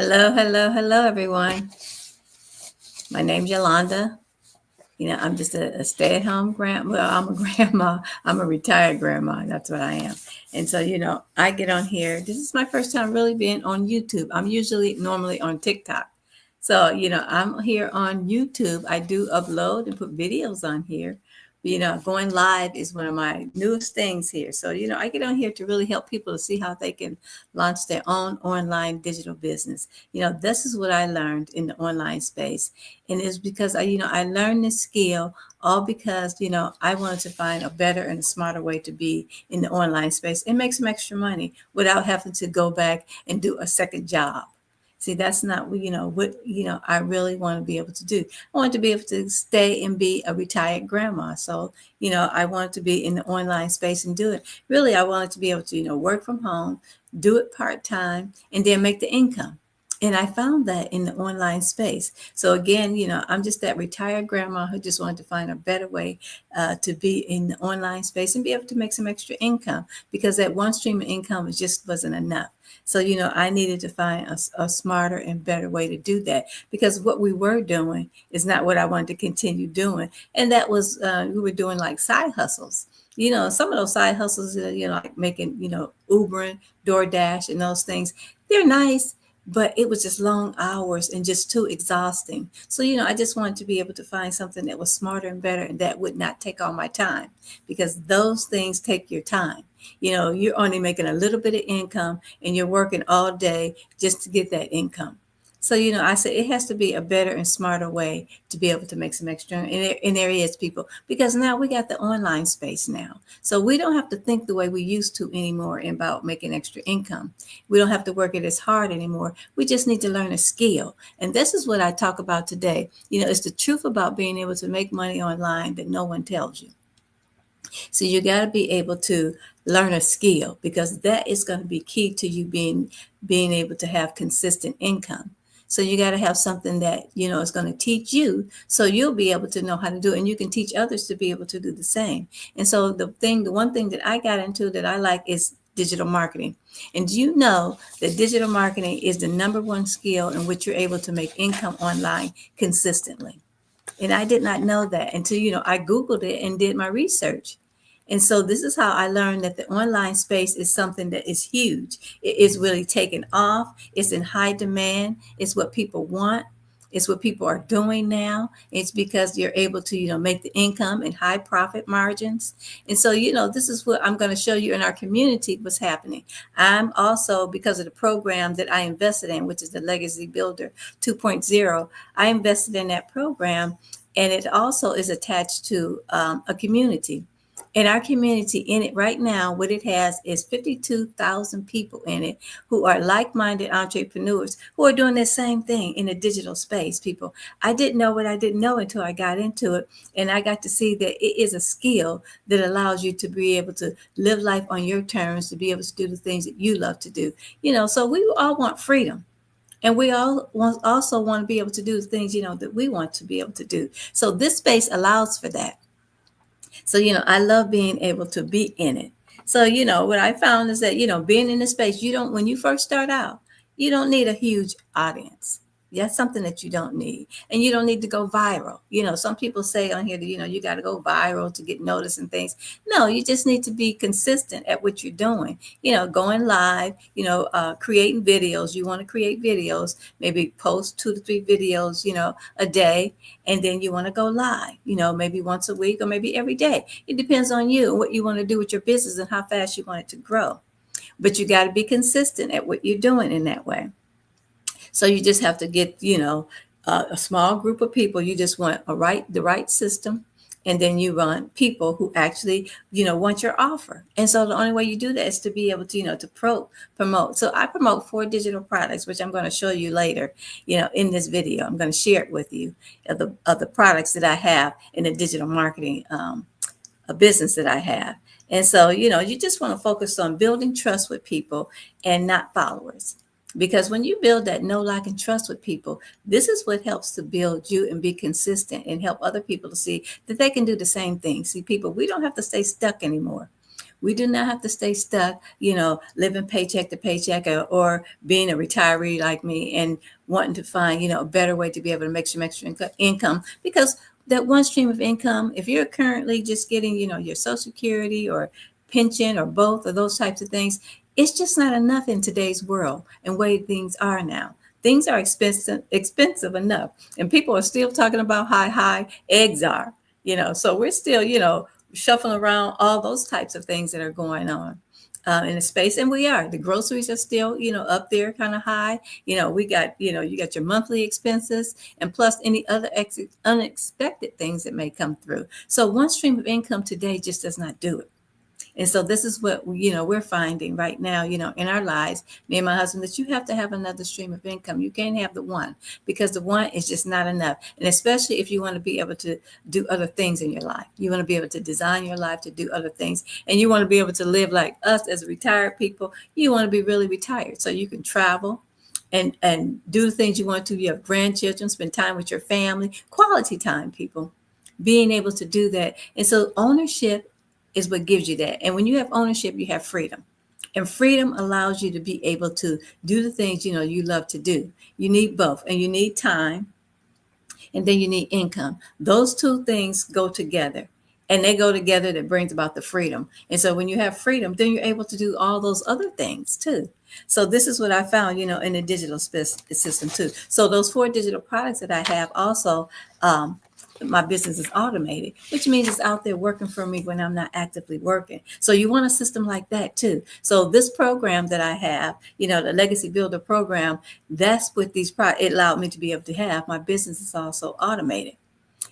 Hello, hello, hello, everyone. My name's Yolanda. I'm just a stay-at-home grandma. Well, I'm a grandma. I'm a retired grandma. That's what I am. And so, I get on here. This is my first time really being on YouTube. I'm usually normally on TikTok. So, I'm here on YouTube. I do upload and put videos on here. Going live is one of my newest things here. So, I get on here to really help people to see how they can launch their own online digital business. This is what I learned in the online space. And it's because I learned this skill all because, I wanted to find a better and a smarter way to be in the online space and make some extra money without having to go back and do a second job. See, that's not what I really want to be able to do. I want to be able to stay and be a retired grandma. So, I want to be in the online space and do it. Really, I wanted to be able to, work from home, do it part-time, and then make the income. And I found that in the online space. So again, I'm just that retired grandma who just wanted to find a better way to be in the online space and be able to make some extra income because that one stream of income just wasn't enough. So, I needed to find a smarter and better way to do that because what we were doing is not what I wanted to continue doing. And that was, we were doing like side hustles. Some of those side hustles, like making, Ubering, DoorDash, and those things, they're nice, but it was just long hours and just too exhausting. So, I just wanted to be able to find something that was smarter and better and that would not take all my time because those things take your time. You're only making a little bit of income and you're working all day just to get that income. So, I said it has to be a better and smarter way to be able to make some extra. And there is, people, because now we got the online space now. So we don't have to think the way we used to anymore about making extra income. We don't have to work it as hard anymore. We just need to learn a skill. And this is what I talk about today. It's the truth about being able to make money online that no one tells you. So you got to be able to learn a skill because that is going to be key to you being able to have consistent income. So you got to have something that is going to teach you, so you'll be able to know how to do it, and you can teach others to be able to do the same. And so the one thing that I got into that I like is digital marketing. And do you know that digital marketing is the number one skill in which you're able to make income online consistently? And I did not know that until, I Googled it and did my research. And so this is how I learned that the online space is something that is huge. It is really taking off. It's in high demand. It's what people want. It's what people are doing now. It's because you're able to, make the income and high profit margins. And so, this is what I'm going to show you in our community what's happening. I'm also, because of the program that I invested in, which is the Legacy Builder 2.0, I invested in that program, and it also is attached to a community. In our community, in it right now, what it has is 52,000 people in it who are like-minded entrepreneurs who are doing the same thing in the digital space. People, I didn't know what I didn't know until I got into it, and I got to see that it is a skill that allows you to be able to live life on your terms, to be able to do the things that you love to do. So we all want freedom. And we also want to be able to do the things, that we want to be able to do. So this space allows for that. So, I love being able to be in it. So, what I found is that, being in the space, when you first start out, you don't need a huge audience. That's something that you don't need. And you don't need to go viral. Some people say on here that, you got to go viral to get noticed and things. No, you just need to be consistent at what you're doing. Going live, creating videos. You want to create videos, maybe post 2 to 3 videos, a day, and then you want to go live, maybe once a week or maybe every day. It depends on you and what you want to do with your business and how fast you want it to grow. But you got to be consistent at what you're doing in that way. So you just have to get, a small group of people. You just want the right system. And then you want people who actually, want your offer. And so the only way you do that is to be able to, to promote. So I promote 4 digital products, which I'm going to show you later, in this video. I'm going to share it with you of the products that I have in the digital marketing a business that I have. And so, you just want to focus on building trust with people and not followers. Because when you build that know, like, and trust with people, this is what helps to build you and be consistent and help other people to see that they can do the same thing. See, people, we don't have to stay stuck anymore. We do not have to stay stuck, living paycheck to paycheck, or being a retiree like me and wanting to find, a better way to be able to make some extra income. Because that one stream of income, if you're currently just getting, your Social Security or pension or both of those types of things, it's just not enough in today's world and way things are now. Things are expensive enough, and people are still talking about how high eggs are. So we're still, shuffling around all those types of things that are going on in the space, and we are. The groceries are still, up there, kind of high. We got, you got your monthly expenses, and plus any other unexpected things that may come through. So one stream of income today just does not do it. And so this is what, we're finding right now, in our lives, me and my husband, that you have to have another stream of income. You can't have the one, because the one is just not enough. And especially if you want to be able to do other things in your life, you want to be able to design your life to do other things, and you want to be able to live like us as retired people. You want to be really retired so you can travel and do the things you want to. You have grandchildren, spend time with your family, quality time, people, being able to do that. And so ownership is what gives you that. And when you have ownership, you have freedom. And freedom allows you to be able to do the things, you love to do. You need both, and you need time, and then you need income. Those two things go together, and they go together. That brings about the freedom. And so when you have freedom, then you're able to do all those other things too. So this is what I found, in the digital system too. So those 4 digital products that I have also, my business is automated, which means it's out there working for me when I'm not actively working. So you want a system like that too. So this program that I have, the Legacy Builder program, that's what these products, it allowed me to be able to have. My business is also automated.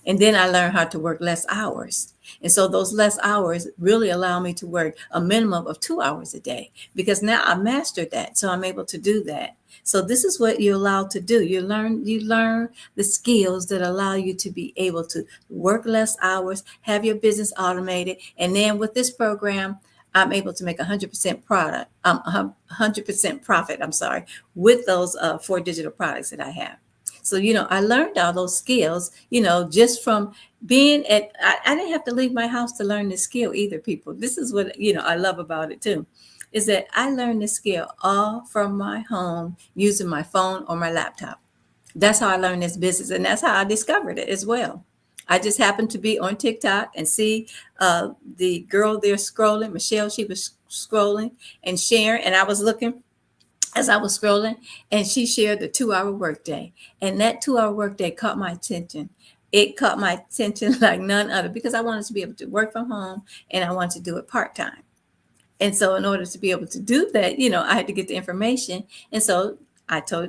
And then I learned how to work less hours. And so those less hours really allow me to work a minimum of 2 hours a day, because now I mastered that. So I'm able to do that. So this is what you're allowed to do. You learn the skills that allow you to be able to work less hours, have your business automated. And then with this program, I'm able to make 100% 100% profit, with those 4 digital products that I have. So, I learned all those skills, just from being I didn't have to leave my house to learn this skill either, people. This is what, I love about it too, is that I learned this skill all from my home using my phone or my laptop. That's how I learned this business. And that's how I discovered it as well. I just happened to be on TikTok and see the girl there scrolling, Michelle, she was scrolling and sharing, and I was looking as I was scrolling, and she shared the 2-hour workday. And that 2-hour workday caught my attention. It caught my attention like none other, because I wanted to be able to work from home, and I wanted to do it part-time. And so in order to be able to do that, I had to get the information. And so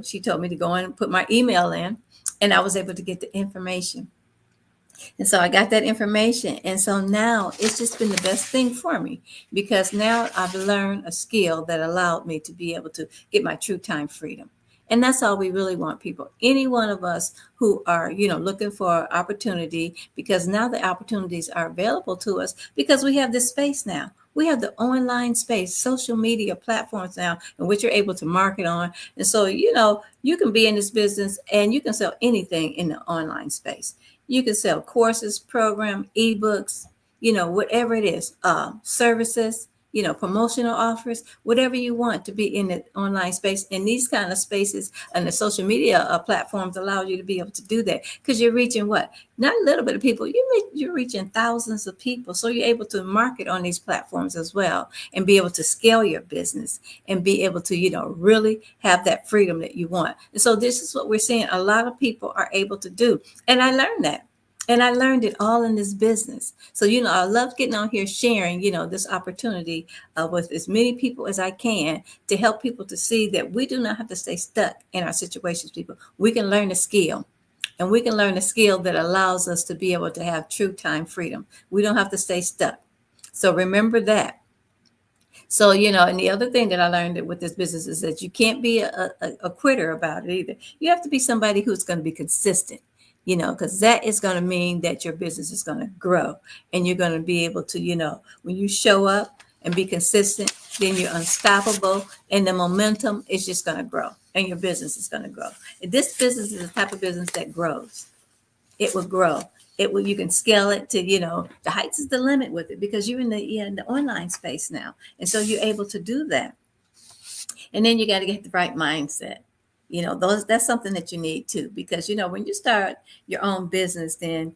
she told me to go in and put my email in, and I was able to get the information. And so I got that information. And so now it's just been the best thing for me, because now I've learned a skill that allowed me to be able to get my true time freedom. And that's all we really want, people. Any one of us who are, looking for opportunity, because now the opportunities are available to us because we have this space now. We have the online space, social media platforms now, in which you're able to market on. And so, you can be in this business and you can sell anything in the online space. You can sell courses, program, ebooks, whatever it is, services, promotional offers, whatever you want to be in the online space. And these kind of spaces and the social media platforms allow you to be able to do that, because you're reaching what? Not a little bit of people. You're reaching thousands of people. So you're able to market on these platforms as well, and be able to scale your business and be able to, really have that freedom that you want. And so this is what we're seeing a lot of people are able to do. And I learned that. And I learned it all in this business. So, I love getting on here sharing, this opportunity with as many people as I can, to help people to see that we do not have to stay stuck in our situations, people. We can learn a skill, and we can learn a skill that allows us to be able to have true time freedom. We don't have to stay stuck. So remember that. So, and the other thing that I learned with this business is that you can't be a quitter about it either. You have to be somebody who's going to be consistent. Because that is going to mean that your business is going to grow, and you're going to be able to, when you show up and be consistent, then you're unstoppable, and the momentum is just going to grow, and your business is going to grow. And this business is the type of business that grows. It will grow. it will, you can scale it to, the heights is the limit with it, because you're in the online space now. And so you're able to do that. And then you got to get the right mindset. That's something that you need too, because when you start your own business, then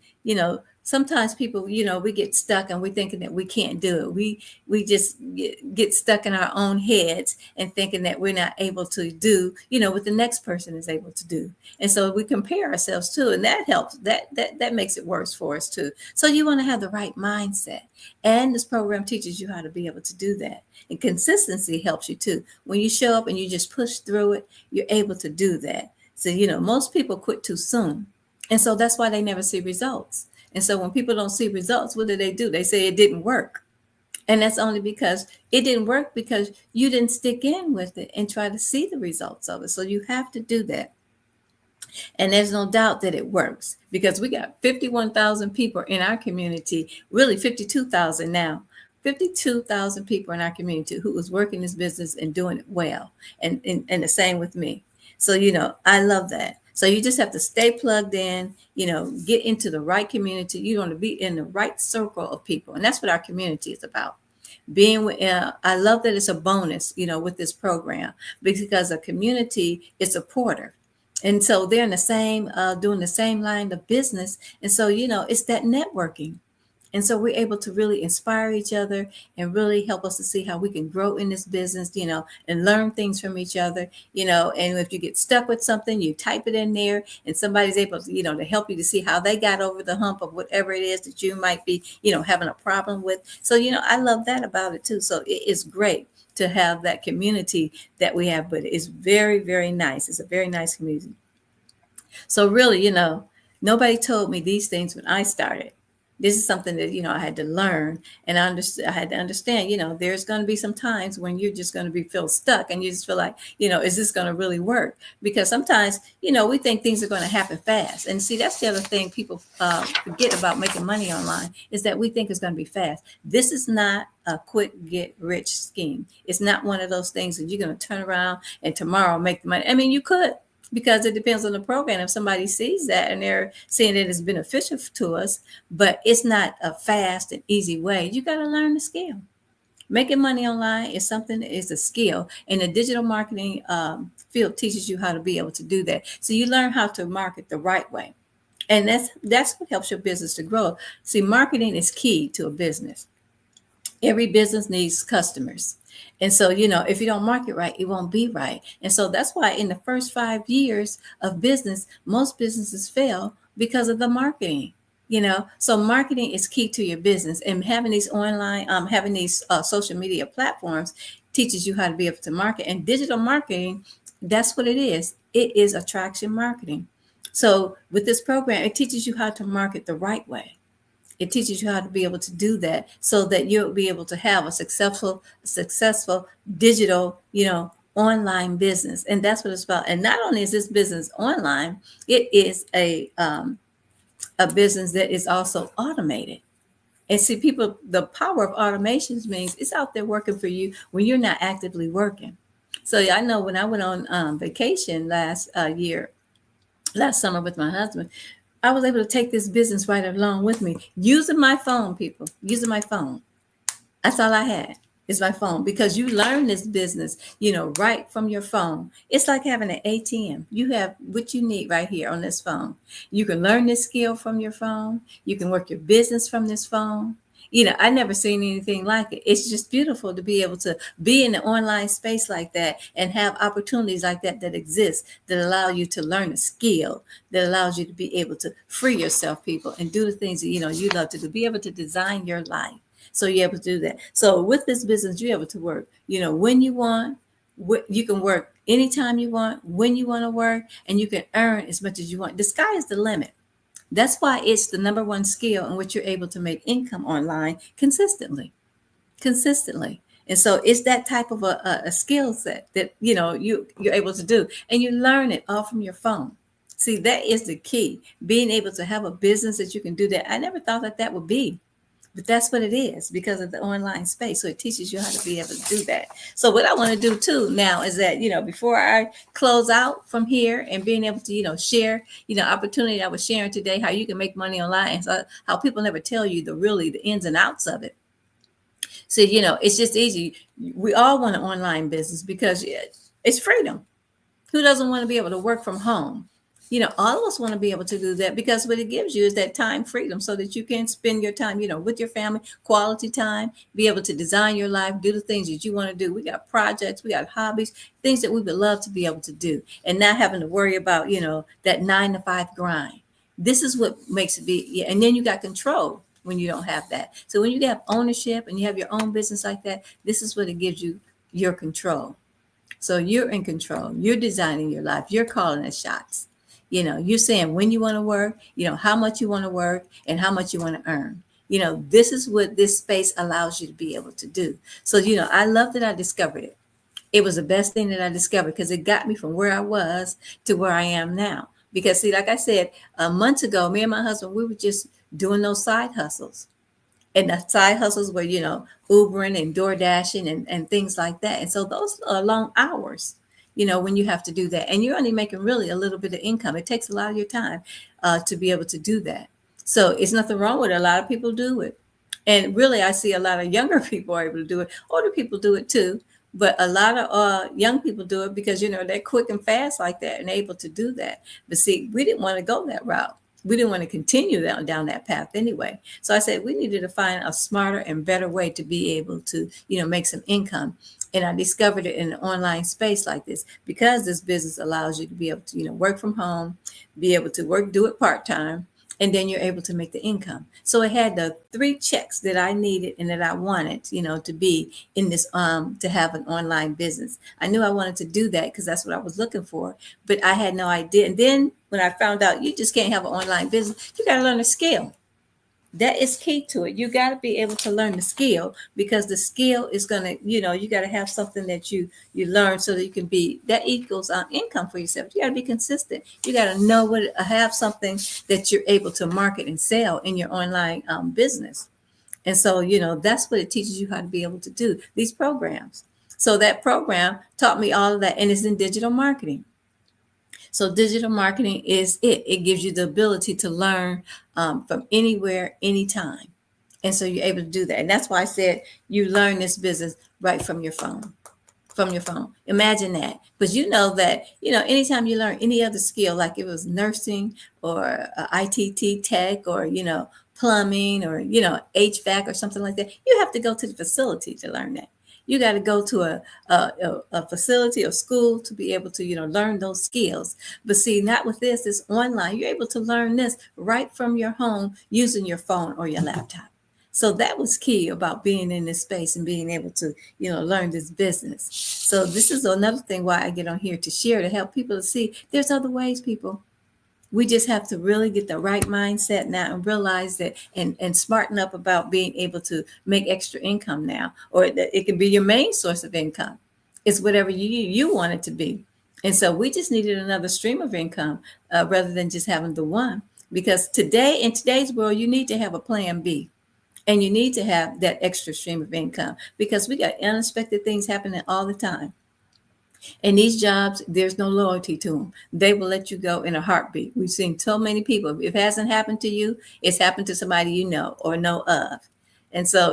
sometimes people, we get stuck and we're thinking that we can't do it. We just get stuck in our own heads and thinking that we're not able to do what the next person is able to do. And so we compare ourselves too, and that helps. That makes it worse for us too. So you want to have the right mindset, and this program teaches you how to be able to do that. And consistency helps you too. When you show up and you just push through it, you're able to do that. So most people quit too soon, and so that's why they never see results. And so when people don't see results, what do? They say it didn't work. And that's only because it didn't work because you didn't stick in with it and try to see the results of it. So you have to do that. And there's no doubt that it works, because we got 51,000 people in our community, really 52,000 now. 52,000 people in our community who was working this business and doing it well. And the same with me. So, I love that. So you just have to stay plugged in, get into the right community. You want to be in the right circle of people. And that's what our community is about. I love that it's a bonus, with this program, because a community is a supporter. And so they're in the same, doing the same line of business. And so, it's that networking. And so we're able to really inspire each other and really help us to see how we can grow in this business, and learn things from each other, and if you get stuck with something, you type it in there and somebody's able to, to help you to see how they got over the hump of whatever it is that you might be, having a problem with. So, I love that about it too. So it is great to have that community that we have, but it's very, very nice. It's a very nice community. So really, nobody told me these things when I started. This is something that, I had to learn, and I had to understand, there's going to be some times when you're just going to feel stuck, and you just feel like, is this going to really work? Because sometimes, we think things are going to happen fast. And see, that's the other thing people forget about making money online, is that we think it's going to be fast. This is not a quick get rich scheme. It's not one of those things that you're going to turn around and tomorrow make the money. I mean, you could, because it depends on the program. If somebody sees that and they're seeing that it's beneficial to us, but it's not a fast and easy way, you got to learn the skill. Making money online is something that is a skill, and the digital marketing field teaches you how to be able to do that. So you learn how to market the right way. And that's what helps your business to grow. See, marketing is key to a business. Every business needs customers. And so, if you don't market right, it won't be right. And so that's why in the first 5 years of business, most businesses fail because of the marketing. So marketing is key to your business, and having these online, having these social media platforms teaches you how to be able to market. And digital marketing, that's what it is. It is attraction marketing. So with this program, it teaches you how to market the right way. It teaches you how to be able to do that, so that you'll be able to have a successful digital, online business. And that's what it's about. And not only is this business online, it is a business that is also automated. And see, people, the power of automations means it's out there working for you when you're not actively working. So I know when I went on vacation last summer with my husband, I was able to take this business right along with me, using my phone, people, using my phone. That's all I had, is my phone, because you learn this business, right from your phone. It's like having an ATM. You have what you need right here on this phone. You can learn this skill from your phone. You can work your business from this phone. I never seen anything like it. It's just beautiful to be able to be in the online space like that and have opportunities like that exist, that allow you to learn a skill, that allows you to be able to free yourself, people, and do the things that, you love to do, be able to design your life. So you're able to do that. So with this business, you're able to work, when you want. You can work anytime you want, when you want to work, and you can earn as much as you want. The sky is the limit. That's why it's the number one skill in which you're able to make income online consistently. And so it's that type of a skill set that, you're able to do, and you learn it all from your phone. See, that is the key, being able to have a business that you can do that. I never thought that would be. But that's what it is because of the online space. So it teaches you how to be able to do that. So what I want to do too now is that, before I close out from here and being able to, share, opportunity I was sharing today, how you can make money online. So how people never tell you the ins and outs of it. So, it's just easy. We all want an online business because it's freedom. Who doesn't want to be able to work from home? All of us want to be able to do that because what it gives you is that time freedom so that you can spend your time, with your family, quality time, be able to design your life, do the things that you want to do. We got projects, we got hobbies, things that we would love to be able to do and not having to worry about, that 9 to 5 grind. This is what makes it be. Yeah, and then you got control when you don't have that. So when you have ownership and you have your own business like that, this is what it gives you, your control. So you're in control. You're designing your life. You're calling the shots. You're saying when you want to work, how much you want to work and how much you want to earn. This is what this space allows you to be able to do. So, I love that I discovered it. It was the best thing that I discovered because it got me from where I was to where I am now. Because see, like I said, months ago, me and my husband, we were just doing those side hustles. And the side hustles were, Ubering and door dashing and things like that. And so those are long hours, when you have to do that. And you're only making really a little bit of income. It takes a lot of your time to be able to do that. So it's nothing wrong with it. A lot of people do it. And really, I see a lot of younger people are able to do it. Older people do it too. But a lot of young people do it because, they're quick and fast like that and able to do that. But see, we didn't want to go that route. We didn't want to continue down that path anyway. So I said we needed to find a smarter and better way to be able to, make some income. And I discovered it in an online space like this because this business allows you to be able to, work from home, be able to do it part-time, and then you're able to make the income. So it had the 3 checks that I needed and that I wanted, to be in this, to have an online business. I knew I wanted to do that because that's what I was looking for, but I had no idea. And then when I found out you just can't have an online business, you got to learn a skill. That is key to it. You got to be able to learn the skill because the skill is going to, you got to have something that you learn so that you can be, that equals income for yourself. You got to be consistent. You got to know have something that you're able to market and sell in your online business. And so, that's what it teaches you how to be able to do these programs. So that program taught me all of that, and it's in digital marketing. So digital marketing is it. It gives you the ability to learn from anywhere, anytime. And so you're able to do that. And that's why I said you learn this business right from your phone. From your phone. Imagine that. But you know that, anytime you learn any other skill, like it was nursing or ITT tech or, plumbing or, HVAC or something like that, you have to go to the facility to learn that. You got to go to a facility or school to be able to, learn those skills. But see, not with this, it's online. You're able to learn this right from your home using your phone or your laptop. So that was key about being in this space and being able to, learn this business. So this is another thing why I get on here to share, to help people to see there's other ways, people. We just have to really get the right mindset now and realize that and smarten up about being able to make extra income now, or that it can be your main source of income. It's whatever you want it to be. And so we just needed another stream of income rather than just having the one. Because today, in today's world, you need to have a plan B. And you need to have that extra stream of income because we got unexpected things happening all the time. And these jobs, there's no loyalty to them. They will let you go in a heartbeat. We've seen so many people. If it hasn't happened to you, it's happened to somebody you know or know of. And so,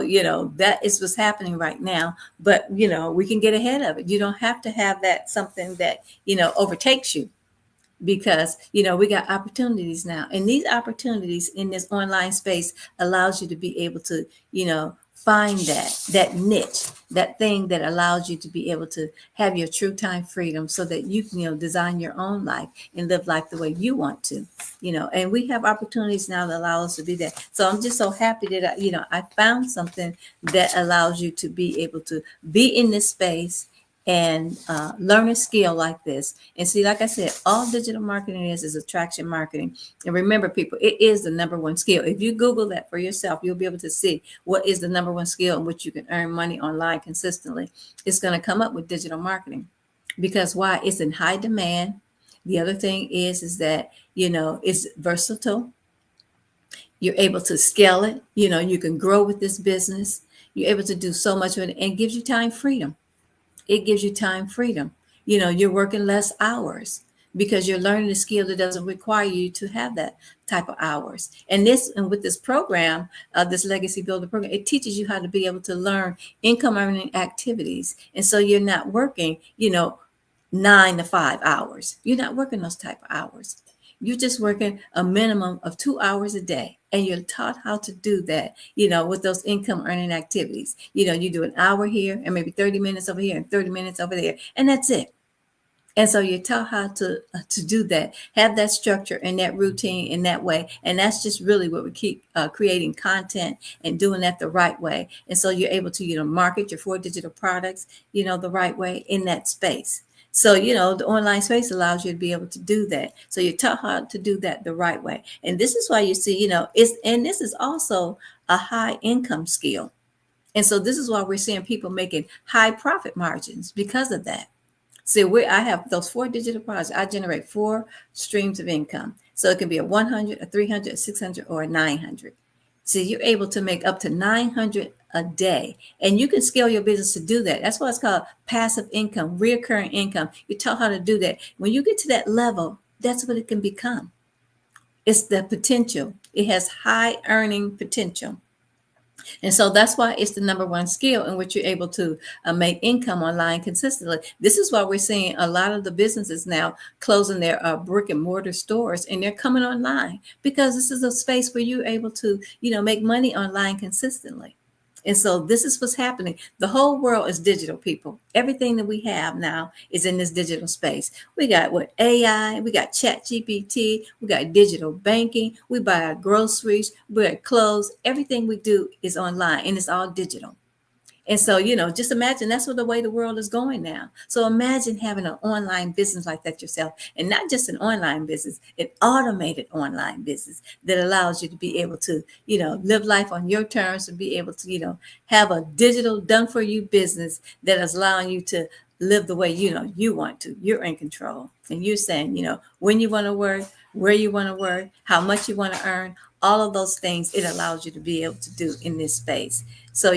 that is what's happening right now. But, we can get ahead of it. You don't have to have that something that, overtakes you. Because we got opportunities now, and these opportunities in this online space allows you to be able to find that niche, that thing that allows you to be able to have your true time freedom so that you can design your own life and live life the way you want to. And we have opportunities now that allow us to do that. So I'm just so happy that I found something that allows you to be able to be in this space and learn a skill like this. And see, like I said, all digital marketing is attraction marketing. And remember, people, it is the number one skill. If you Google that for yourself, you'll be able to see what is the number one skill in which you can earn money online consistently. It's going to come up with digital marketing. Because why? It's in high demand. The other thing is that, it's versatile. You're able to scale it. You can grow with this business. You're able to do so much with it, and it gives you time freedom. It gives you time freedom. You're working less hours because you're learning a skill that doesn't require you to have that type of hours. And with this program, this Legacy Builder program, it teaches you how to be able to learn income earning activities. And so you're not working, 9 to 5 hours. You're not working those type of hours. You're just working a minimum of 2 hours a day. And you're taught how to do that, with those income earning activities. You do an hour here and maybe 30 minutes over here and 30 minutes over there. And that's it. And so you're taught how to do that, have that structure and that routine in that way. And that's just really what we keep creating content and doing that the right way. And so you're able to, market your 4 digital products, the right way in that space. So, the online space allows you to be able to do that. So you're taught how to do that the right way. And this is why you see, this is also a high income skill. And so this is why we're seeing people making high profit margins because of that. See, I have those 4 digital products. I generate 4 streams of income. So it can be a 100, a 300, a 600, or a 900. So you're able to make up to 900 a day, and you can scale your business to do that. That's why it's called passive income, recurring income. You're taught how to do that. When you get to that level, that's what it can become. It's the potential. It has high earning potential. And so that's why it's the number one skill in which you're able to make income online consistently. This is why we're seeing a lot of the businesses now closing their brick and mortar stores, and they're coming online because this is a space where you're able to, make money online consistently. And so this is what's happening. The whole world is digital, people. Everything that we have now is in this digital space. We got AI, we got Chat GPT, we got digital banking, we buy our groceries, we buy clothes. Everything we do is online and it's all digital. And so, just imagine that's what the way the world is going now. So imagine having an online business like that yourself, and not just an online business, an automated online business that allows you to be able to, live life on your terms and be able to, have a digital done for you business that is allowing you to live the way, you want to. You're in control, and you're saying, when you want to work, where you want to work, how much you want to earn, all of those things it allows you to be able to do in this space. So,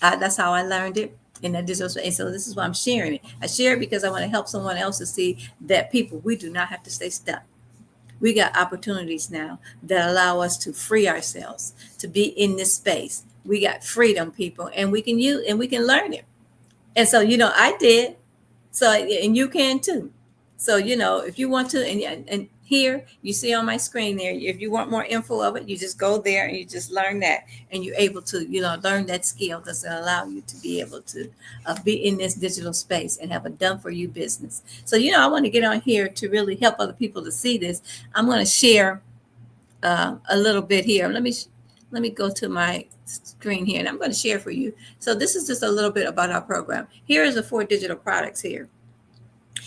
that's how I learned it in the digital space. And so this is why I'm sharing it. I share it because I want to help someone else to see that we do not have to stay stuck. We got opportunities now that allow us to free ourselves to be in this space. We got freedom, people, and we can use and we can learn it. And so, I did. So, and you can too. So, if you want to, and here you see on my screen there, if you want more info of it, you just go there and you just learn that. And you're able to, learn that skill that's going to allow you to be able to be in this digital space and have a done for you business. So, I want to get on here to really help other people to see this. I'm going to share a little bit here. Let me go to my screen here and I'm going to share for you. So this is just a little bit about our program. Here is the 4 digital products here.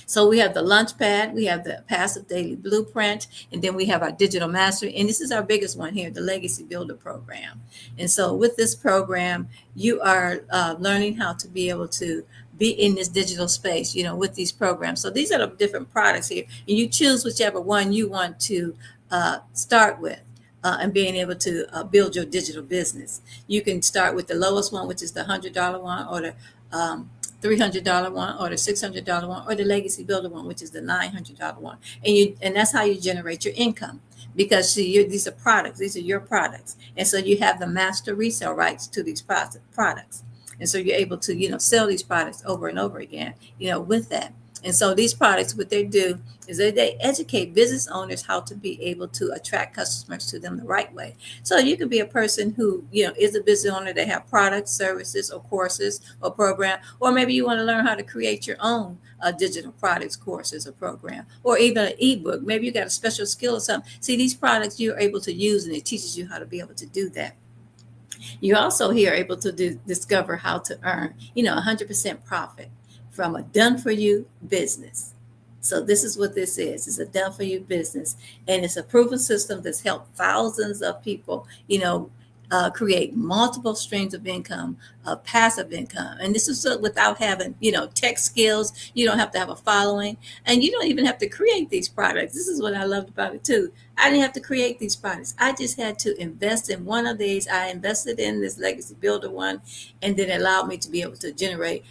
So we have the Launchpad, we have the Passive Daily Blueprint, and then we have our Digital Mastery. And this is our biggest one here, the Legacy Builder program. And so with this program, you are learning how to be able to be in this digital space, with these programs. So these are the different products here. And you choose whichever one you want to start with. And being able to build your digital business. You can start with the lowest one, which is the $100 one, or the $300 one, or the $600 one, or the Legacy Builder one, which is the $900 one. And that's how you generate your income. Because these are products, these are your products. And so you have the master resale rights to these products. And so you're able to, sell these products over and over again, with that. And so these products, what they do is they educate business owners how to be able to attract customers to them the right way. So you could be a person who, is a business owner that have products, services, or courses or program, or maybe you want to learn how to create your own digital products, courses, or program, or even an ebook. Maybe you got a special skill or something. See, these products you're able to use, and it teaches you how to be able to do that. You also here are able to discover how to earn, 100% profit from a done-for-you business. So this is what this is. It's a done-for-you business, and it's a proven system that's helped thousands of people, create multiple streams of income, passive income. And this is without having, tech skills. You don't have to have a following, and you don't even have to create these products. This is what I loved about it too. I didn't have to create these products. I just had to invest in one of these. I invested in this Legacy Builder one, and then it allowed me to be able to generate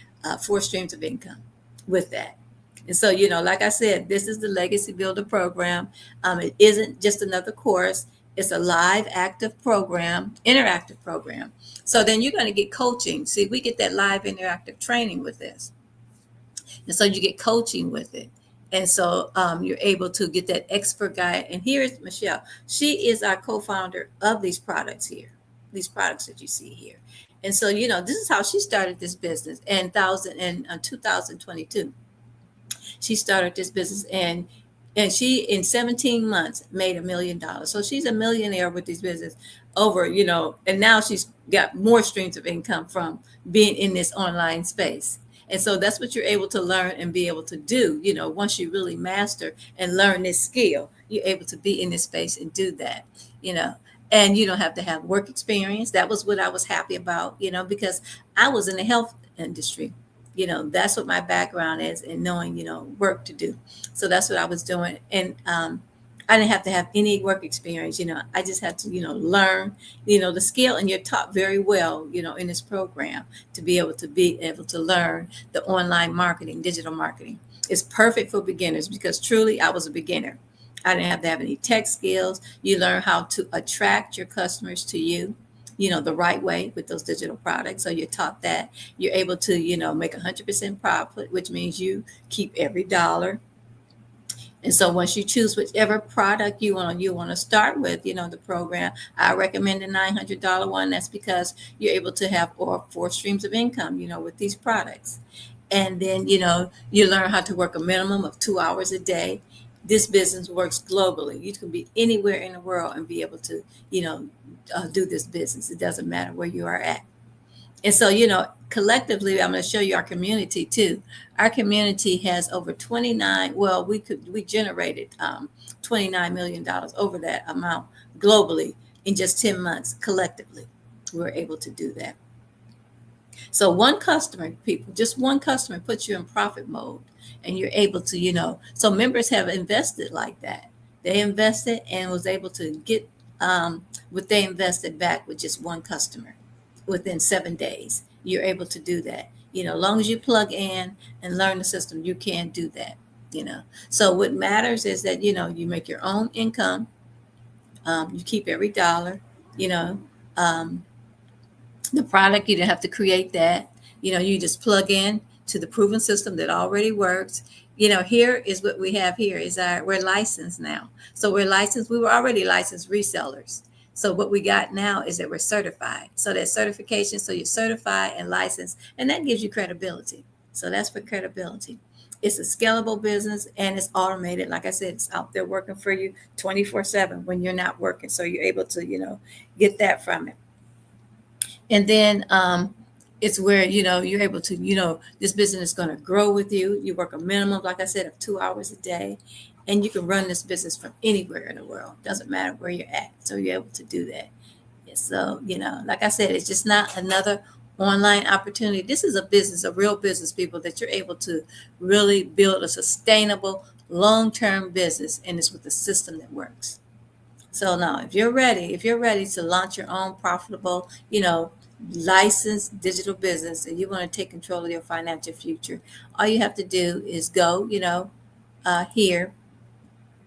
4 streams of income with that. And so, like I said, this is the Legacy Builder program. It isn't just another course. It's a live, active program, interactive program. So then you're going to get coaching. See, we get that live interactive training with this. And so you get coaching with it. And so you're able to get that expert guide. And here's Michelle. She is our co-founder of these products here, these products that you see here. And so, this is how she started this business in 2022. She started this business, and she in 17 months made $1 million. So she's a millionaire with this business over, and now she's got more streams of income from being in this online space. And so that's what you're able to learn and be able to do. Once you really master and learn this skill, you're able to be in this space and do that, and you don't have to have work experience. That was what I was happy about, because I was in the health industry. That's what my background is, and knowing, work to do. So that's what I was doing. And I didn't have to have any work experience. I just had to, learn, the skill, and you're taught very well, in this program to be able to learn the online marketing, digital marketing. It's perfect for beginners because truly I was a beginner. I didn't have to have any tech skills. You learn how to attract your customers to you, the right way with those digital products. So you're taught that. You're able to, make 100% profit, which means you keep every dollar. And so once you choose whichever product you want to start with, the program, I recommend the $900 one. That's because you're able to have 4 streams of income, with these products. And then, you learn how to work a minimum of 2 hours a day. This business works globally. You can be anywhere in the world and be able to, do this business. It doesn't matter where you are at. And so, collectively, I'm going to show you our community too. Our community has over 29. Well, we generated $29 million over that amount globally in just 10 months. Collectively, we were able to do that. So one customer, people, just one customer puts you in profit mode, and you're able to, so members have invested like that. They invested and was able to get what they invested back with just one customer within 7 days. You're able to do that. As long as you plug in and learn the system, you can do that. So what matters is that, you make your own income. You keep every dollar, the product, you don't have to create that. You just plug in to the proven system that already works. Here is what we have here is we're licensed now. So we're licensed. We were already licensed resellers. So what we got now is that we're certified. So that certification, so you're certified and licensed, and that gives you credibility. So that's for credibility. It's a scalable business, and it's automated. Like I said, it's out there working for you 24/7 when you're not working. So you're able to, get that from it. And then it's where, you're able to, this business is going to grow with you. You work a minimum, like I said, of 2 hours a day. And you can run this business from anywhere in the world. Doesn't matter where you're at. So you're able to do that. So, like I said, it's just not another online opportunity. This is a business, a real business, people, that you're able to really build a sustainable, long-term business. And it's with a system that works. So now, if you're ready to launch your own profitable, licensed digital business, and you want to take control of your financial future, all you have to do is go, here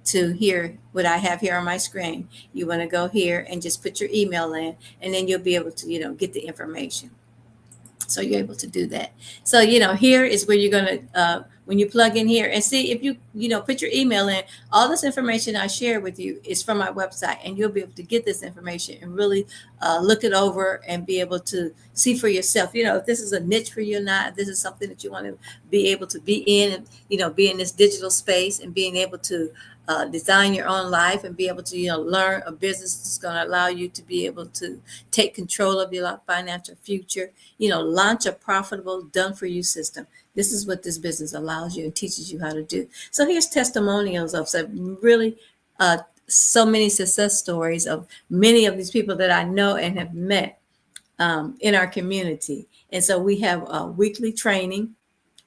to here, what I have here on my screen. You want to go here and just put your email in, and then you'll be able to, get the information. So you're able to do that. So, here is where you're going to, when you plug in here and see if you, put your email in, all this information I share with you is from my website, and you'll be able to get this information and really look it over and be able to see for yourself, if this is a niche for you or not, if this is something that you want to be able to be in, and, be in this digital space and being able to design your own life and be able to, learn a business that's going to allow you to be able to take control of your financial future, launch a profitable done for you system. This is what this business allows you and teaches you how to do. So here's testimonials of some really so many success stories of many of these people that I know and have met in our community. And so we have weekly training.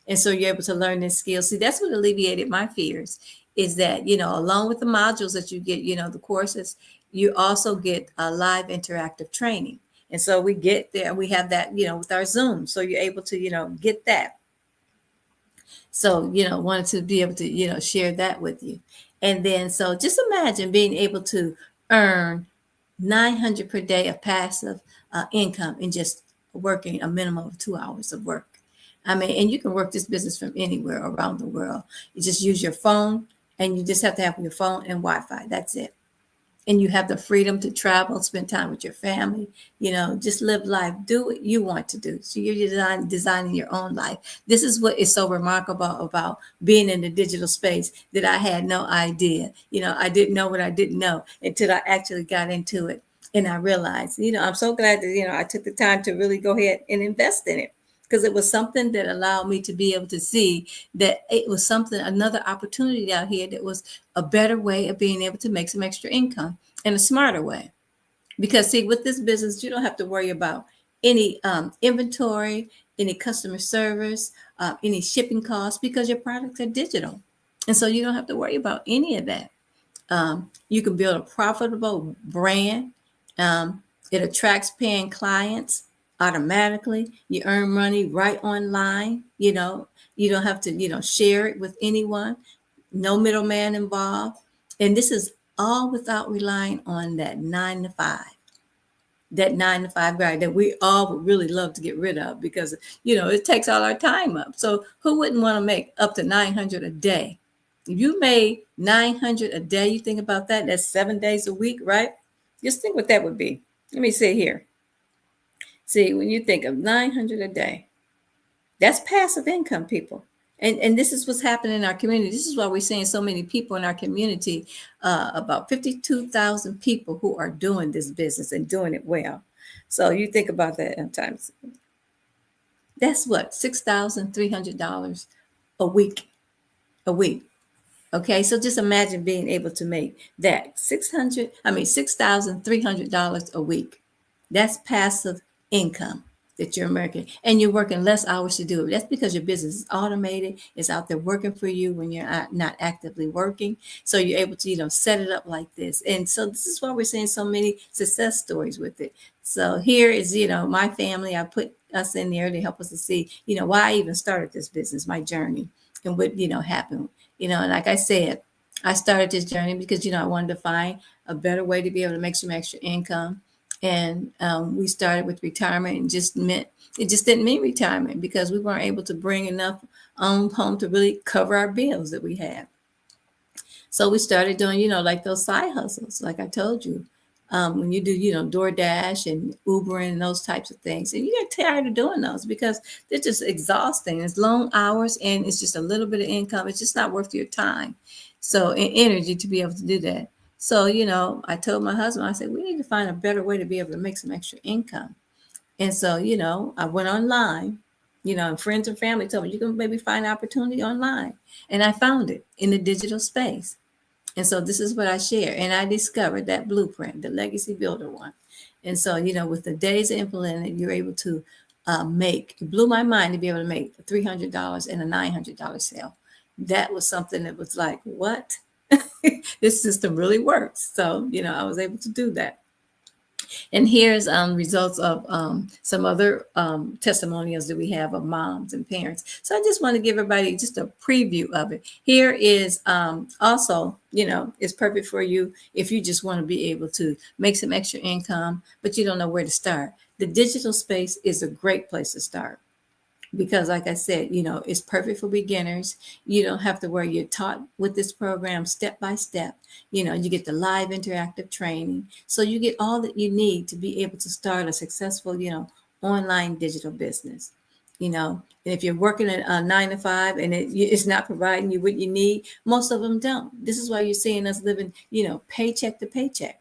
And so you're able to learn this skill. See, that's what alleviated my fears is that, along with the modules that you get, the courses, you also get a live interactive training. And so we get there, we have that, with our Zoom. So you're able to, get that. So, wanted to be able to, share that with you. And then, so just imagine being able to earn 900 per day of passive income in just working a minimum of 2 hours of work. I mean, and you can work this business from anywhere around the world. You just use your phone, and you just have to have your phone and Wi-Fi. That's it. And you have the freedom to travel, spend time with your family, just live life, do what you want to do. So you're designing your own life. This is what is so remarkable about being in the digital space that I had no idea. I didn't know what I didn't know until I actually got into it. And I realized, I'm so glad that, I took the time to really go ahead and invest in it, because it was something that allowed me to be able to see that it was something, another opportunity out here that was a better way of being able to make some extra income in a smarter way. Because see, with this business, you don't have to worry about any inventory, any customer service, any shipping costs, because your products are digital. And so you don't have to worry about any of that. You can build a profitable brand. It attracts paying clients automatically. You earn money right online. You don't have to, share it with anyone. No middleman involved. And this is all without relying on that 9 to 5. That 9 to 5 guy that we all would really love to get rid of, because it takes all our time up. So who wouldn't want to make up to 900 a day? If you made 900 a day, you think about that, that's 7 days a week, right? Just think what that would be. Let me see here. See, when you think of 900 a day, that's passive income, people. And this is what's happening in our community. This is why we're seeing so many people in our community, about 52,000 people who are doing this business and doing it well. So you think about that in times. That's what, $6,300 a week. Okay, so just imagine being able to make that $6,300 a week. That's passive income that you're making, and you're working less hours to do it. That's because your business is automated. It's out there working for you when you're not actively working. So you're able to, set it up like this. And so this is why we're seeing so many success stories with it. So here is, my family. I put us in there to help us to see, why I even started this business, my journey, and what, happened. And like I said, I started this journey because, I wanted to find a better way to be able to make some extra income. And we started with retirement, and it just didn't mean retirement, because we weren't able to bring enough home to really cover our bills that we had. So we started doing, like those side hustles, like I told you, when you do, DoorDash and Uber and those types of things. And you get tired of doing those because they're just exhausting. It's long hours and it's just a little bit of income. It's just not worth your time. So, and energy to be able to do that. So, I told my husband, I said, we need to find a better way to be able to make some extra income. And so, I went online, and friends and family told me, you can maybe find opportunity online. And I found it in the digital space. And so this is what I share. And I discovered that blueprint, the Legacy Builder one. And so, with the days implemented, you're able to it blew my mind to be able to make $300 in a $900 sale. That was something that was like, what? This system really works. So, I was able to do that. And here's results of some other testimonials that we have of moms and parents. So I just want to give everybody just a preview of it. Here is also, it's perfect for you if you just want to be able to make some extra income, but you don't know where to start. The digital space is a great place to start. Because like I said, it's perfect for beginners. You don't have to worry. You're taught with this program step by step. You get the live interactive training. So you get all that you need to be able to start a successful, online digital business. And if you're working at 9 to 5 and it's not providing you what you need, most of them don't. This is why you're seeing us living, paycheck to paycheck.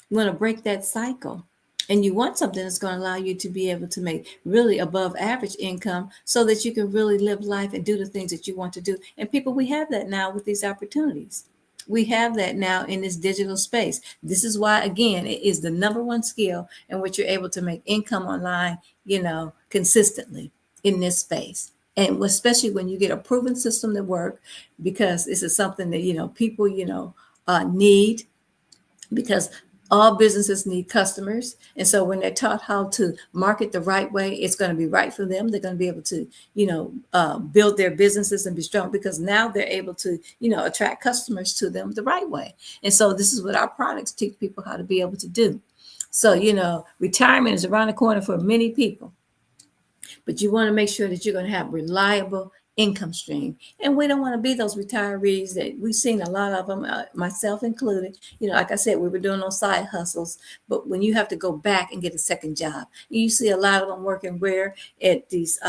We want to break that cycle. And you want something that's going to allow you to be able to make really above average income so that you can really live life and do the things that you want to do. And people, we have that now with these opportunities. We have that now in this digital space. This is why, again, it is the number one skill in which you're able to make income online, consistently in this space. And especially when you get a proven system to work, because this is something that, people, need, because all businesses need customers. And so when they're taught how to market the right way, it's going to be right for them. They're going to be able to, build their businesses and be strong, because now they're able to, attract customers to them the right way. And so this is what our products teach people how to be able to do. So, retirement is around the corner for many people, but you want to make sure that you're going to have reliable income stream. And we don't want to be those retirees that we've seen a lot of them, myself included. Like I said, we were doing those side hustles, but when you have to go back and get a second job, you see a lot of them working where at these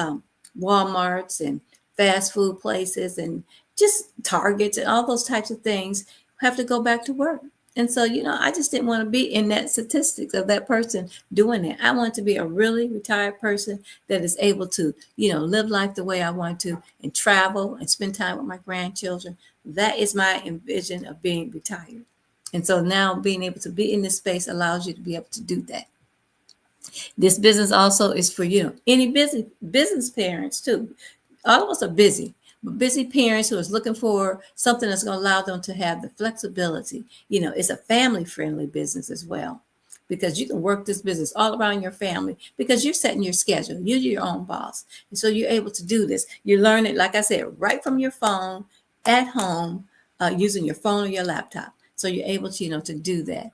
Walmarts and fast food places and just Targets and all those types of things, have to go back to work. And so, I just didn't want to be in that statistics of that person doing it. I want to be a really retired person that is able to, live life the way I want to, and travel and spend time with my grandchildren. That is my envision of being retired. And so now being able to be in this space allows you to be able to do that. This business also is for, any busy business parents too. All of us are busy. But busy parents who is looking for something that's going to allow them to have the flexibility. It's a family-friendly business as well, because you can work this business all around your family, because you're setting your schedule. You're your own boss. And so you're able to do this. You learn it, like I said, right from your phone at home, using your phone or your laptop. So you're able to, to do that,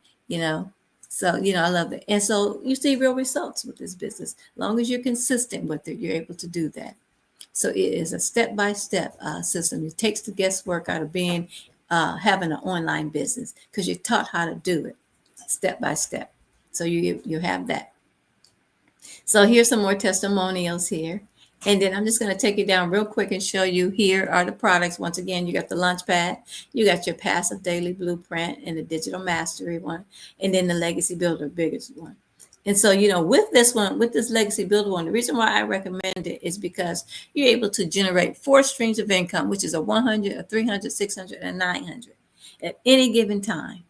So, I love it. And so you see real results with this business. As long as you're consistent with it, you're able to do that. So it is a step-by-step system. It takes the guesswork out of being having an online business, because you're taught how to do it step by step. So you have that. So here's some more testimonials here. And then I'm just going to take you down real quick and show you, here are the products. Once again, you got the Launchpad, you got your Passive Daily Blueprint, and the Digital Mastery one, and then the Legacy Builder, biggest one. And so, with this one, with this Legacy Builder one, the reason why I recommend it is because you're able to generate 4 streams of income, which is a 100, a 300, 600, and 900 at any given time.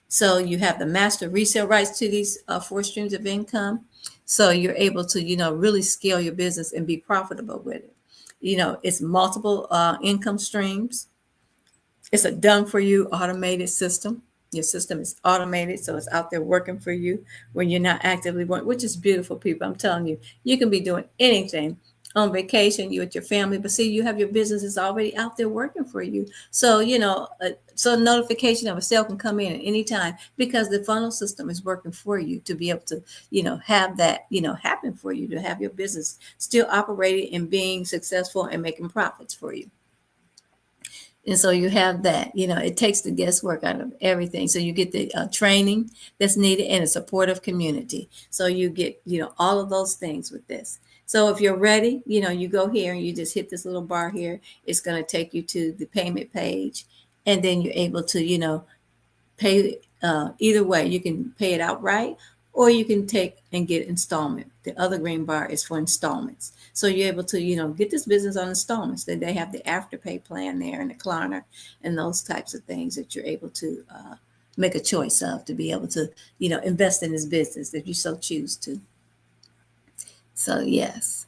So you have the master resale rights to these 4 streams of income. So you're able to, really scale your business and be profitable with it. It's multiple income streams. It's a done for you automated system. Your system is automated, so it's out there working for you when you're not actively working, which is beautiful, people. I'm telling you, you can be doing anything on vacation, you with your family, but see, you have your business is already out there working for you. So, so notification of a sale can come in at any time, because the funnel system is working for you to be able to, have that, happen for you, to have your business still operating and being successful and making profits for you. And so you have that, it takes the guesswork out of everything. So you get the training that's needed and a supportive community. So you get, all of those things with this. So if you're ready, you go here and you just hit this little bar here. It's going to take you to the payment page. And then you're able to, pay either way. You can pay it outright, or you can take and get installment. The other green bar is for installments. So you're able to, get this business on installments. That they have the Afterpay plan there and the Klarna and those types of things that you're able to make a choice of, to be able to, invest in this business if you so choose to. So yes.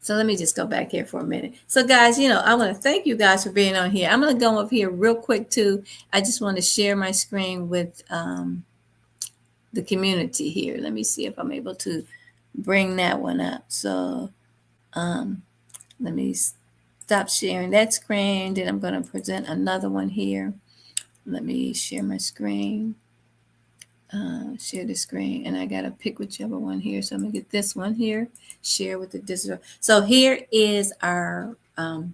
So let me just go back here for a minute. So guys, I want to thank you guys for being on here. I'm going to go up here real quick too. I just want to share my screen with the community here. Let me see if I'm able to bring that one up. So let me stop sharing that screen. Then I'm going to present another one here. Let me share my screen. Share the screen, and I got to pick whichever one here. So I'm going to get this one here, share with the digital. So here is our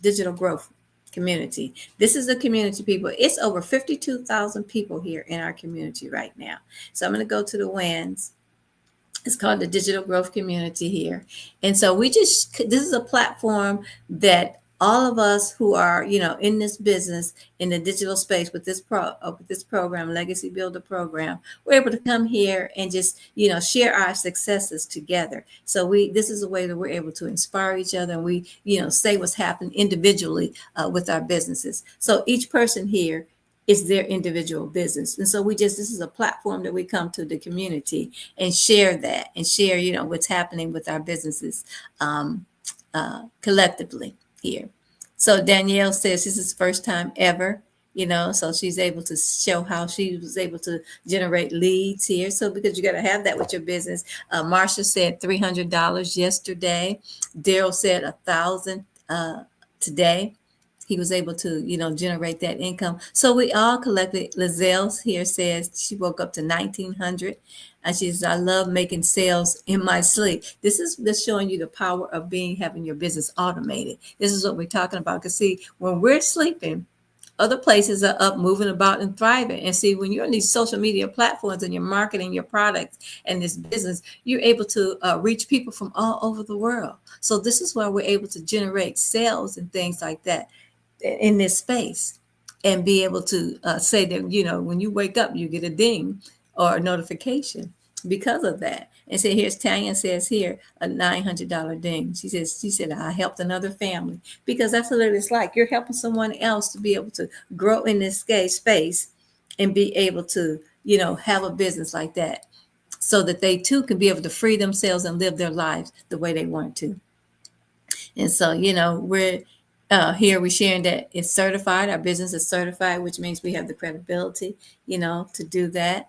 digital growth community. This is the community, people. It's over 52,000 people here in our community right now. So I'm going to go to the wins. It's called the Digital Growth Community here. And so this is a platform that all of us who are, in this business, in the digital space with this program, Legacy Builder program, we're able to come here and just, share our successes together. So this is a way that we're able to inspire each other, and we, say what's happened individually with our businesses. So each person here is their individual business. And so this is a platform that we come to the community and share that and share, what's happening with our businesses collectively here. So Danielle says this is first time ever, so she's able to show how she was able to generate leads here. So because you got to have that with your business. Marsha said $300 yesterday. Daryl said 1,000 today. He was able to, generate that income. So we all collected. Lizelle here says she woke up to 1,900. And she says, I love making sales in my sleep. This is just showing you the power of having your business automated. This is what we're talking about. Because see, when we're sleeping, other places are up, moving about and thriving. And see, when you're on these social media platforms and you're marketing your products and this business, you're able to reach people from all over the world. So this is why we're able to generate sales and things like that in this space, and be able to say that, when you wake up, you get a ding or a notification because of that. And so here's Tanya says here a $900 ding. She said, I helped another family, because that's what it's like. You're helping someone else to be able to grow in this space and be able to, have a business like that, so that they too can be able to free themselves and live their lives the way they want to. And so, we're we're sharing that it's certified. Our business is certified, which means we have the credibility, to do that.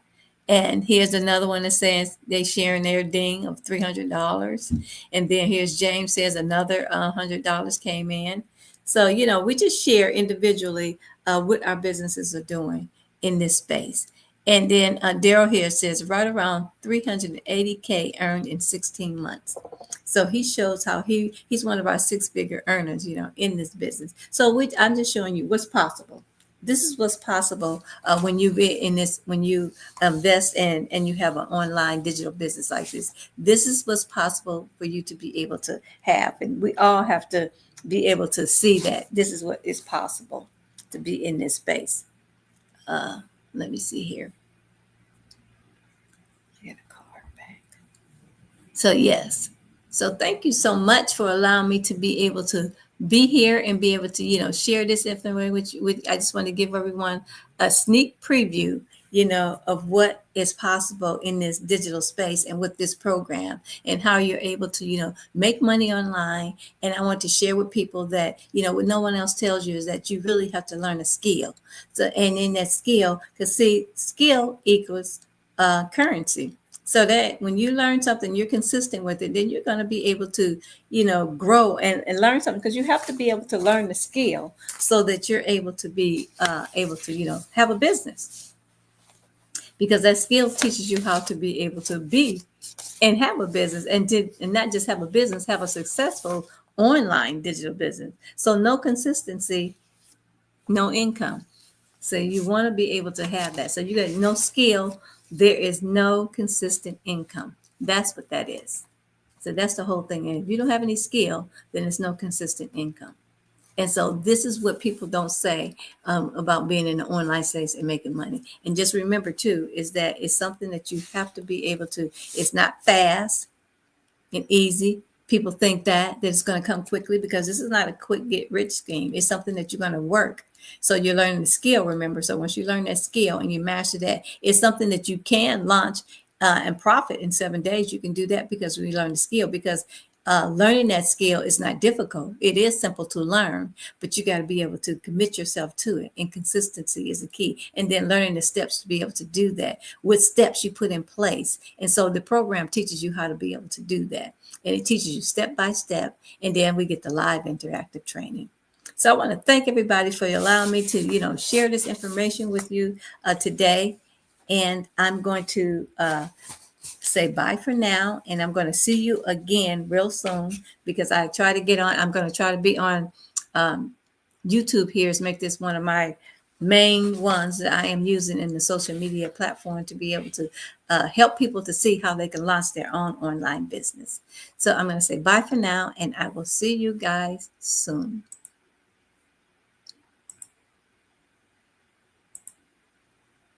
And here's another one that says they sharing their ding of $300. And then here's James says another $100 came in. So, we just share individually what our businesses are doing in this space. And then Daryl here says right around 380K earned in 16 months. So he shows how he's one of our six-figure earners, in this business. So I'm just showing you what's possible. This is what's possible when you be in this, when you invest and you have an online digital business like this. This is what's possible for you to be able to have. And we all have to be able to see that this is what is possible to be in this space. Let me see here. I got a card back. So yes. So thank you so much for allowing me to be able to be here and be able to, share this information with I just want to give everyone a sneak preview, of what is possible in this digital space and with this program, and how you're able to, make money online. And I want to share with people that, what no one else tells you is that you really have to learn a skill. So, and in that skill, because see, skill equals currency. So that when you learn something, you're consistent with it, then you're going to be able to, grow and learn something, because you have to be able to learn the skill so that you're able to be able to, have a business, because that skill teaches you how to be able to be and have a business, and not just have a business, have a successful online digital business. So no consistency, no income. So you want to be able to have that. So you got no skill, there is no consistent income. That's what that is. So that's the whole thing. And if you don't have any skill, then there's no consistent income. And so this is what people don't say about being in the online space and making money. And just remember too, is that it's something that you have to be able to, it's not fast and easy. People think that it's going to come quickly, because this is not a quick get rich scheme. It's something that you're going to work. So you're learning the skill, remember. So once you learn that skill and you master that, it's something that you can launch and profit in 7 days. You can do that because we learn the skill, because learning that skill is not difficult. It is simple to learn, but you got to be able to commit yourself to it. And consistency is the key. And then learning the steps to be able to do that, what steps you put in place. And so the program teaches you how to be able to do that. And it teaches you step by step. And then we get the live interactive training. So I want to thank everybody for allowing me to, share this information with you today. And I'm going to say bye for now. And I'm going to see you again real soon, because I try to get on. I'm going to try to be on YouTube here, is make this one of my main ones that I am using in the social media platform to be able to help people to see how they can launch their own online business. So I'm going to say bye for now, and I will see you guys soon.